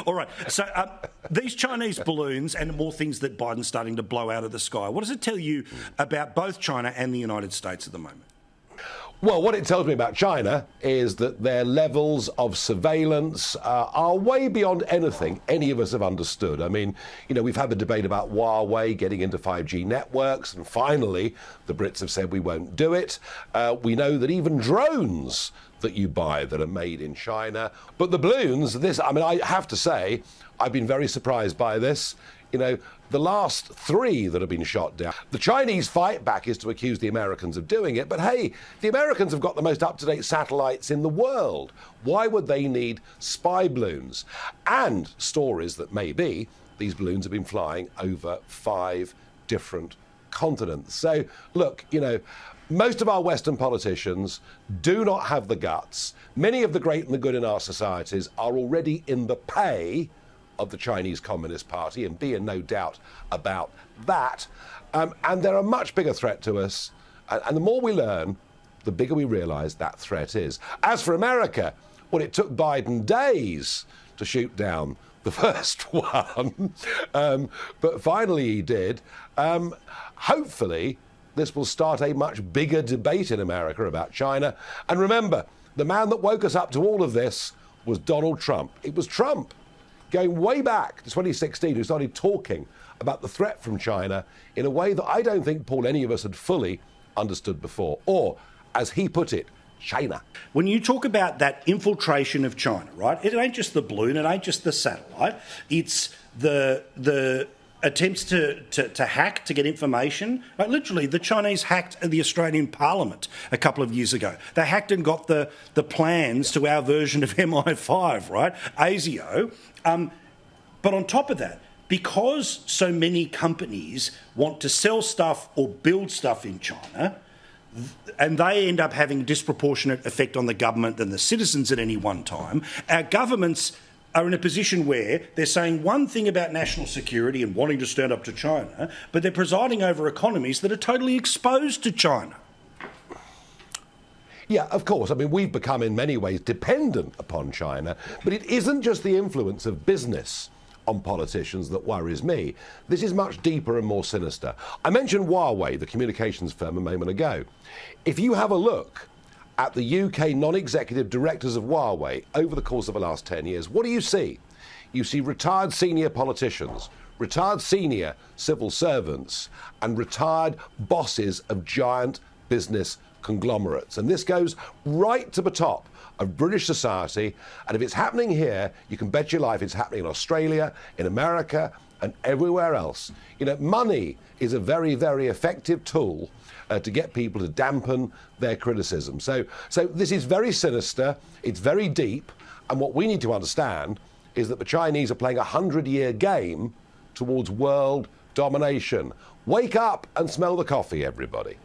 All right. So these Chinese balloons and more things that Biden's starting to blow out of the sky, what does it tell you about both China and the United States at the moment? Well, what it tells me about China is that their levels of surveillance are way beyond anything any of us have understood. I mean, you know, we've had the debate about Huawei getting into 5G networks, and finally the Brits have said we won't do it. We know that even drones that you buy that are made in China. But the balloons, I have to say, I've been very surprised by this. You know, the last 3 that have been shot down. The Chinese fight back is to accuse the Americans of doing it, but hey, the Americans have got the most up-to-date satellites in the world. Why would they need spy balloons? And stories that maybe these balloons have been flying over 5 different continents. So, look, you know, most of our Western politicians do not have the guts. Many of the great and the good in our societies are already in the pay of the Chinese Communist Party, and be in no doubt about that. And they're a much bigger threat to us. And the more we learn, the bigger we realise that threat is. As for America, well, it took Biden days to shoot down the first one. But finally he did. Hopefully, this will start a much bigger debate in America about China. And remember, the man that woke us up to all of this was Donald Trump. It was Trump, going way back to 2016, who started talking about the threat from China in a way that I don't think, Paul, any of us had fully understood before. Or, as he put it, China. When you talk about that infiltration of China, right, it ain't just the balloon, it ain't just the satellite, it's the attempts to hack, to get information. Like literally, the Chinese hacked the Australian Parliament a couple of years ago. They hacked and got the plans to our version of MI5, right? ASIO. But on top of that, because so many companies want to sell stuff or build stuff in China, and they end up having a disproportionate effect on the government than the citizens at any one time, our governments are in a position where they're saying one thing about national security and wanting to stand up to China, but they're presiding over economies that are totally exposed to China. Yeah, of course. I mean, we've become in many ways dependent upon China, but it isn't just the influence of business on politicians that worries me. This is much deeper and more sinister. I mentioned Huawei, the communications firm, a moment ago. If you have a look at the UK non-executive directors of Huawei over the course of the last 10 years, what do you see? You see retired senior politicians, retired senior civil servants, and retired bosses of giant business conglomerates. And this goes right to the top of British society. And if it's happening here, you can bet your life it's happening in Australia, in America, and everywhere else. You know, money is a very, very effective tool to get people to dampen their criticism. So this is very sinister, it's very deep, and what we need to understand is that the Chinese are playing a 100-year game towards world domination. Wake up and smell the coffee, everybody.